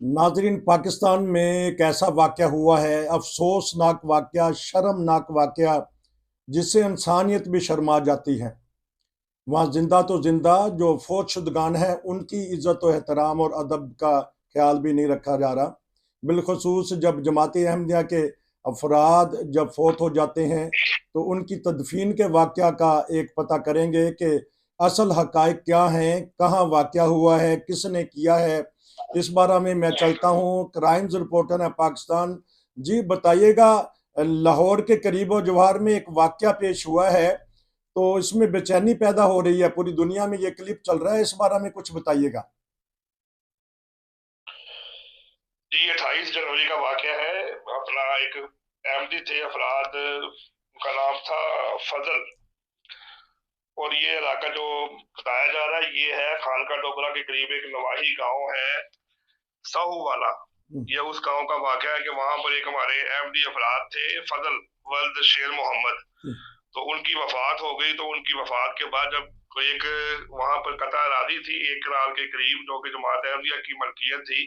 नाजरीन, पाकिस्तान में एक ऐसा वाक़या हुआ है, अफसोसनाक वाक़या, शर्मनाक वाक़या, जिससे इंसानियत भी शर्मा जाती है। वहाँ जिंदा तो जिंदा जो फौत शुदगान है, उनकी इज्जत और एहतराम और अदब का ख्याल भी नहीं रखा जा रहा। बिलखसूस जब जमात अहमदिया के अफराद जब फौत हो जाते हैं, तो उनकी तदफीन के वाक़या का एक पता करेंगे कि असल हकायक क्या हैं, कहाँ वाक़या हुआ है, किसने किया है। इस बारे में मैं चलता हूँ, क्राइम्स रिपोर्टर है पाकिस्तान। जी बताइएगा, लाहौर के करीब और जवाहर में एक वाक़या पेश हुआ है, तो इसमें बेचैनी पैदा हो रही है, पूरी दुनिया में ये क्लिप चल रहा है, इस बारे में कुछ बताइएगा। जी 28 जनवरी का वाकया है। अपना एक अहमदी थे अफराद, उनका नाम था फजल। और ये इलाका जो बताया जा रहा है ये है खानका डोगरा के करीब एक नवाही गांव है, साहू वाला। ये उस गांव का वाकया है कि वहां पर एक हमारे अहमदी अफराद थे, फजल वल्द शेर मोहम्मद। तो उनकी वफात हो गई। तो उनकी वफात के बाद जब कोई एक वहां पर कता अरादी थी 1 कनाल के करीब, जो कि जमात अहमदिया की मलकियत थी,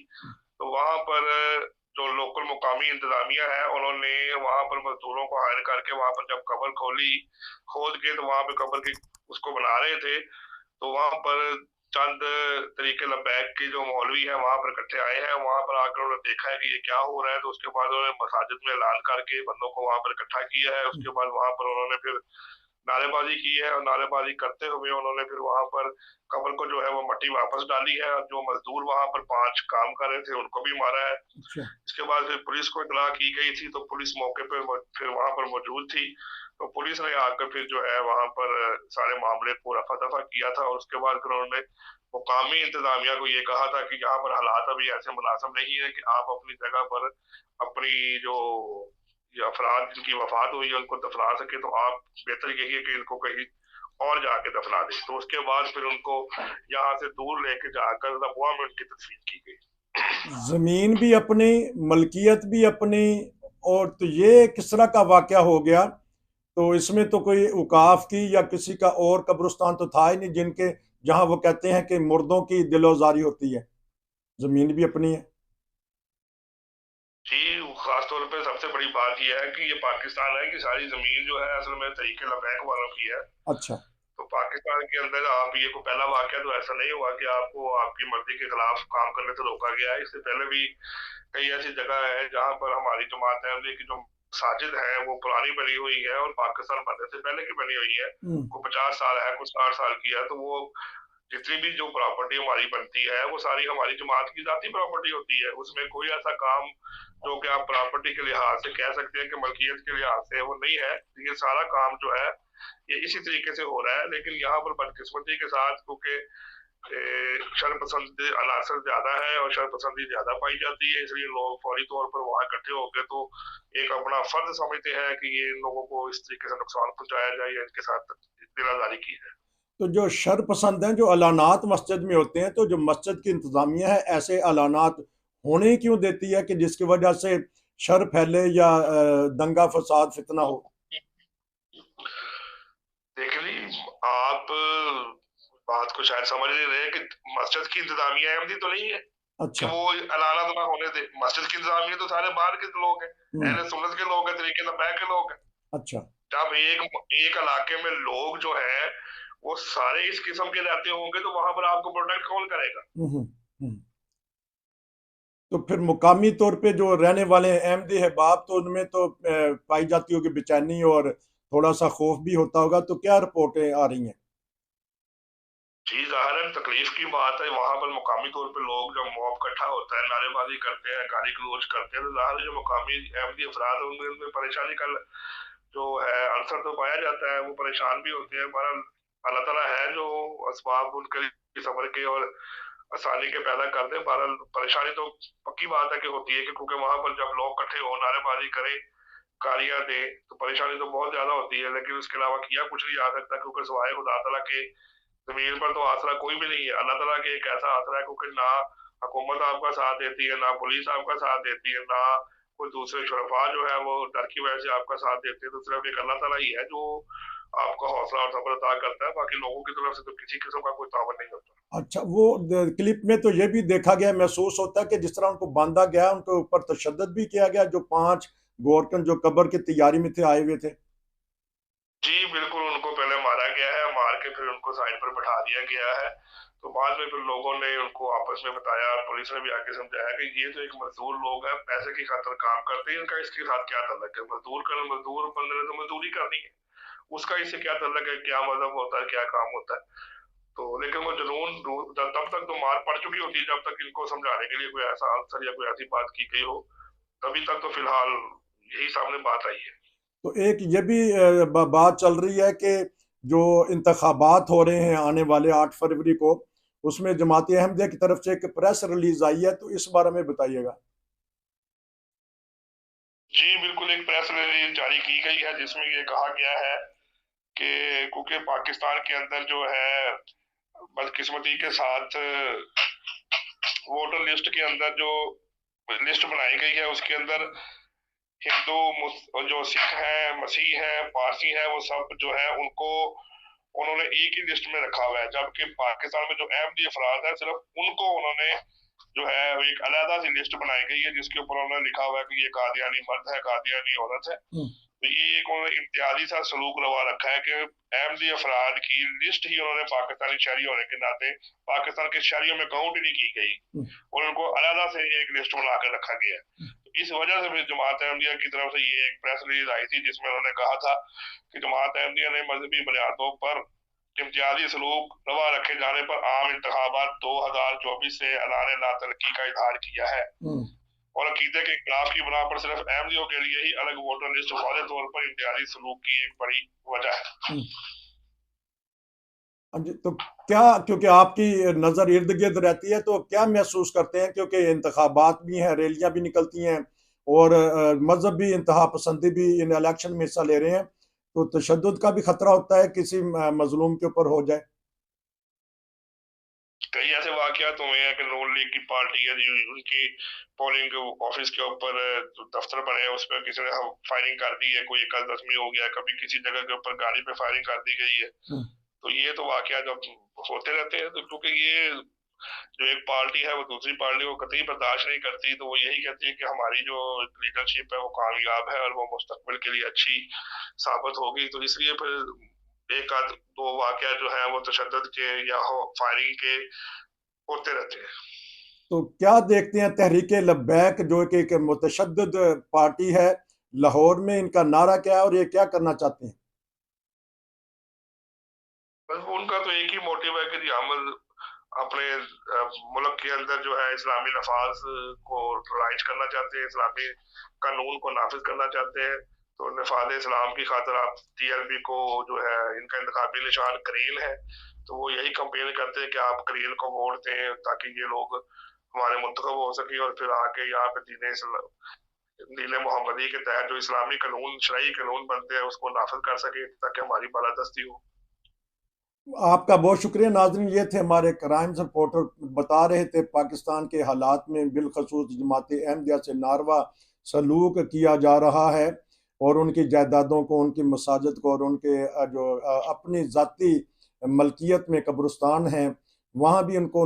तो वहां पर जो लोकल मुकामी इंतजामिया है उन्होंने वहां पर मजदूरों को हायर करके वहां पर जब कब्र खोली, खोद के, तो वहां पे कब्र की उसको बना रहे थे। तो वहां पर चंद तरीके लबैक के जो मौलवी है वहां पर इकट्ठे आए हैं। वहां पर आकर उन्होंने देखा है कि ये क्या हो रहा है। तो उसके बाद उन्होंने मसाजिद में ऐलान करके बंदों को वहां पर इकट्ठा किया है। उसके बाद वहां पर उन्होंने फिर नारेबाजी की है, और नारेबाजी करते हुए उन्होंने फिर वहां पर कब्र को जो है वो मट्टी वापस डाली है, और जो मजदूर वहां पर 5 काम कर रहे थे उनको भी मारा है। अच्छा। इसके बाद फिर पुलिस को इतला की गई थी, तो पुलिस मौके पर फिर वहां पर मौजूद थी। तो पुलिस ने आकर फिर जो है वहां पर सारे मामले को रफा दफा किया था। और उसके बाद फिर उन्होंने मुकामी इंतजामिया को ये कहा था कि यहाँ पर हालात अभी ऐसे मुनासिब नहीं है कि आप अपनी जगह पर अपनी जो ये अफराद जिनकी वफात हुई है उनको दफना सके। तो आप बेहतर यही है कि इनको कहीं और जाके दफना दे। तो उसके बाद फिर उनको यहाँ से दूर लेके जाकर रबुआ में उनकी तदफीन की गई। जमीन भी अपनी, मलकियत भी अपनी, और तो ये किस तरह का वाकया हो गया? तो इसमें तो कोई औकाफ की या किसी का और कब्रिस्तान तो था ही नहीं, जिनके जहां वो कहते हैं कि मुर्दों की दिलोजारी होती है। जमीन भी अपनी है। जी, खास तौर पे सबसे बड़ी बात यह है कि ये पाकिस्तान है कि सारी जमीन जो है असल में तरीके लबैक वालों की है। अच्छा। तो पाकिस्तान के अंदर आप ये को पहला वाकया तो ऐसा नहीं हुआ कि आपको आपकी मर्जी के खिलाफ काम करने से रोका गया है। इससे पहले भी कई ऐसी जगह है जहां पर हमारी जमात अहमदी की जो साजिद है वो पुरानी बनी हुई है, और पाकिस्तान बनने से पहले की बनी हुई है। को 50 साल है, कुछ 60 साल की है। तो वो जितनी भी जो प्रॉपर्टी हमारी बनती है वो सारी हमारी जमात की जाती प्रॉपर्टी होती है। उसमें कोई ऐसा काम जो कि आप प्रॉपर्टी के लिहाज से कह सकते हैं कि मलकियत के लिहाज से वो नहीं है। ये सारा काम जो है ये इसी तरीके से हो रहा है। लेकिन यहाँ पर बदकिस्मती के साथ, क्योंकि शरपसंद अनासर ज्यादा है और शरपसंदी ज्यादा पाई जाती है, इसलिए लोग फौरी तौर पर वहां इकट्ठे होकर तो एक अपना फर्ज समझते हैं कि ये इन लोगों को इस तरीके से नुकसान पहुंचाया जाए या इनके साथ दिलादारी की जाए। तो जो शर पसंद हैं, जो ऐलानात मस्जिद में होते हैं, तो जो मस्जिद की इंतजामिया है ऐसे ऐलानात होने ही क्यों देती है कि जिसकी वजह से शर फैले या दंगा फसाद फितना हो? देख ली आप बात को शायद समझ नहीं रहे कि मस्जिद की इंतजामिया अहमदी तो नहीं है कि अच्छा। वो अलाना ना होने दे। मस्जिद की इंतजामिया तो सारे बाहर के लोग हैं, हम्म। अहले सुन्नत के लोग हैं, तरीके लबैक के लोग हैं। अच्छा। जब एक एक इलाके में लोग जो है वो सारे इस किस्म के रहते होंगे तो वहां पर आपको प्रोटेक्ट कौन करेगा। हम्म। हम्म। तो फिर मुकामी तौर पे जो रहने वाले हैं अहमदी अहबाब, तो उनमें तो पाई जाती होगी बेचैनी और थोड़ा सा खौफ भी होता होगा, तो क्या रिपोर्टें आ रही हैं? जी जाहिर तकलीफ की बात है। वहां पर मुकामी तौर पे लोग जब मॉब इकट्ठा होता है, नारेबाजी करते हैं, गाली गलौज करते हैं, तो जाहिर जो मुकामी अहमदी अफराद हैं उनमें परेशानी का जो है अवसर तो पाया जाता है। वो परेशान भी होते हैं। बहरहाल अल्लाह ताला है जो असबाब उनके लिए सबर के और आसानी के पैदा कर दे। बहरहाल परेशानी तो पक्की बात है कि होती है कि क्योंकि वहां पर जब लोग इकट्ठे हो, नारेबाजी करें, गालियां दे, तो परेशानी तो बहुत ज्यादा होती है। लेकिन उसके अलावा किया कुछ नहीं जा सकता, क्योंकि सिवाय खुदा तआला के जमीन पर तो आसरा कोई भी नहीं है। अल्लाह ताला के एक ऐसा आसरा है, क्योंकि ना हुकूमत आपका साथ देती है, ना पुलिस आपका साथ देती है, ना कोई दूसरे शुरफा जो है वो डर की वजह से आपका साथ देते हैं। तो सिर्फ एक अल्लाह ताला ही है जो आपका हौसला और सब्र अता करता है। बाकी लोगों की तरफ से तो किसी किस्म का कोई तावन नहीं होता। अच्छा, वो क्लिप में तो ये भी देखा गया, महसूस होता है कि जिस तरह उनको बांधा गया, उनके ऊपर तशद्दुद भी किया गया, जो 5 गोरकन जो कब्र की तैयारी में थे, आए हुए थे। जी बिल्कुल, उनको पहले मारा गया है, मार के फिर उनको साइड पर बैठा दिया गया है। तो बाद में फिर लोगों ने उनको आपस में बताया और पुलिस ने भी आके समझाया कि ये तो एक मजदूर लोग हैं, पैसे की खातिर काम करते हैं, इनका इसके साथ क्या ताल्लुक है। मजदूर बंदे ने तो मजदूरी करनी है, उसका इससे क्या ताल्लुक है, क्या मजहब होता है, क्या काम होता है। तो लेकिन वो तब तक तो मार पड़ चुकी होती है जब तक इनको समझाने के लिए कोई ऐसा आंसर या कोई ऐसी बात की गई हो। तभी तक तो फिलहाल यही सामने बात आई है। तो एक ये भी बात चल रही है कि जो इंतखाबात हो रहे हैं आने वाले 8 फरवरी को, उसमें जमात अहमदिया की तरफ से एक प्रेस रिलीज आई है, तो इस बारे में बताइएगा। जी बिल्कुल, एक प्रेस रिलीज जारी की गई है जिसमें ये कहा गया है कि क्योंकि पाकिस्तान के अंदर जो है बदकिस्मती के साथ वोटर लिस्ट के अंदर जो लिस्ट बनाई गई है उसके अंदर जो सिख है, मसीह है, पारसी है, वो सब जो है उनको उन्होंने एक ही लिस्ट में रखा हुआ है। जबकि पाकिस्तान में जो अहमदी अफराद है सिर्फ उनको उन्होंने जो है एक अलग सी लिस्ट बनाई गई है जिसके ऊपर उन्होंने लिखा हुआ है कि ये कादियानी मर्द है, कादियानी औरत है। तो ये एक उन्होंने इम्तियाजी सा सलूक रवा रखा है कि अहमदी अफराद की लिस्ट ही उन्होंने पाकिस्तानी शहरी होने के नाते पाकिस्तान के शहरियों में काउंट ही नहीं की गई और उनको अलग से एक लिस्ट बना कर रखा गया है। तो इस वजह से फिर जमात अहमदिया की तरफ से ये एक प्रेस रिलीज आई थी जिसमें उन्होंने कहा था कि जमात अहमदिया ने मजहबी बुनियादों पर इम्तियाजी सलूक रवा रखे जाने पर आम इंतखाबात 2024 से ऐलान ला तरक्की का इजहार किया है और अकीदे के खिलाफ की बना पर सिर्फ अहमदियों के लिए ही अलग वोटर लिस्ट वादे तौर पर इम्तियाजी सलूक की एक बड़ी वजह है। तो क्या, क्योंकि आपकी नज़र इर्द गिर्द रहती है, तो क्या महसूस करते हैं, क्योंकि इंतखाबात भी हैं, रैलियां भी निकलती हैं और मजहब भी, इंतहा पसंदी भी इन इलेक्शन में हिस्सा ले रहे हैं, तो तशद्दुद का भी खतरा होता है किसी मजलूम के ऊपर हो जाए। कई ऐसे वाकयात हुए हैं कि नून लीग की पार्टी है जी, उनकी पोलिंग ऑफिस के ऊपर दफ्तर बने हैं उस पर किसी ने फायरिंग कर दी है, कोई एक जख्मी हो गया, कभी किसी जगह के ऊपर गाड़ी पे फायरिंग कर दी गई है। तो ये तो वाकया जब होते रहते हैं, तो क्योंकि ये जो एक पार्टी है वो दूसरी पार्टी को कतई बर्दाश्त नहीं करती, तो वो यही कहती है कि हमारी जो लीडरशिप है वो कामयाब है और वो मुस्तकबिल के लिए अच्छी साबित होगी। तो इसलिए फिर एक आध दो वाकया जो है वो तशद्दुद के या फायरिंग के होते रहते हैं। तो क्या देखते हैं तहरीक लब्बैक, जो कि एक मुतशद्दिद पार्टी है लाहौर में, इनका नारा क्या है और ये क्या करना चाहते हैं? बस उनका तो एक ही मोटिव है कि जी हम अपने मुल्क के अंदर जो है इस्लामी नफाज को राइज करना चाहते हैं, इस्लामी कानून को नाफिज करना चाहते हैं। तो नफाज इस्लाम की खातिर आप टीएलपी को जो है इनका इंतखाबी निशान करील है, तो वो यही कंपेन करते हैं कि आप करील को वोट दें ताकि ये लोग हमारे मुंतखब हो सके और फिर आके यहाँ पे दीन मोहम्मदी के तहत जो इस्लामी कानून, शरई कानून बनते हैं उसको नाफिज कर सके ताकि हमारी बालादस्ती हो। आपका बहुत शुक्रिया। नाज़रीन, ये थे हमारे क्राइम रिपोर्टर, बता रहे थे पाकिस्तान के हालात में बिलखसूस जमात अहमदिया से नारवा सलूक किया जा रहा है और उनकी जायदादों को, उनकी मसाजिद को और उनके जो अपनी ज़ाती मलकियत में कब्रिस्तान हैं वहाँ भी उनको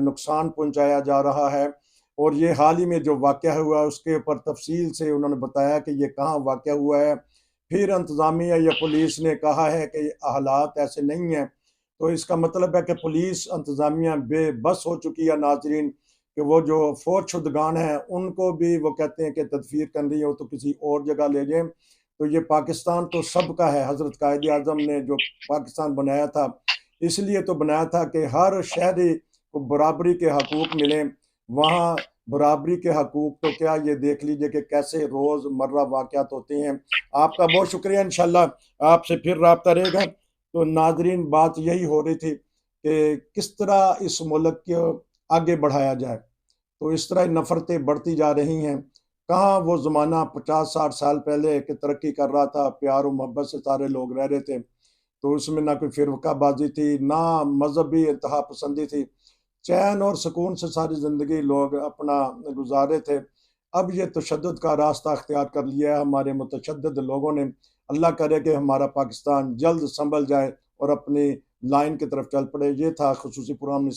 नुकसान पहुँचाया जा रहा है। और ये हाल ही में जो वाक़या हुआ उसके ऊपर तफसील से उन्होंने बताया कि ये कहाँ वाक़या हुआ है। फिर इंतज़ामिया या पुलिस ने कहा है कि हालात ऐसे नहीं हैं, तो इसका मतलब है कि पुलिस इंतज़ामिया बेबस हो चुकी है। नाजरीन, कि वो जो फौज शुदगान हैं उनको भी वो कहते हैं कि तदफीर कर रही हो तो किसी और जगह ले जाएं। तो ये पाकिस्तान तो सबका है। हज़रत कायद आज़म ने जो पाकिस्तान बनाया था, इसलिए तो बनाया था कि हर शहरी को बराबरी के हकूक़ मिलें। वहाँ बराबरी के हकूक़ तो क्या, ये देख लीजिए कि कैसे रोज़मर्रा वाक़यात होते हैं। आपका बहुत शुक्रिया, इंशाल्लाह आपसे फिर राब्ता रहेगा। तो नाजरीन, बात यही हो रही थी कि किस तरह इस मुल्क को आगे बढ़ाया जाए। तो इस तरह नफ़रतें बढ़ती जा रही हैं। कहाँ वो ज़माना 50-60 साल पहले कि तरक्की कर रहा था, प्यार और मोहब्बत से सारे लोग रह रहे थे, तो उसमें ना कोई फ़िरक़ाबाज़ी थी, ना मज़हबी इंतहा पसंदी थी, चैन और सुकून से सारी ज़िंदगी लोग अपना गुजारे थे। अब ये तशद्दुद का रास्ता अख्तियार कर लिया है हमारे मुतशद्दिद लोगों ने। अल्लाह करे कि हमारा पाकिस्तान जल्द संभल जाए और अपनी लाइन की तरफ चल पड़े। ये था खुसूसी प्रोग्राम।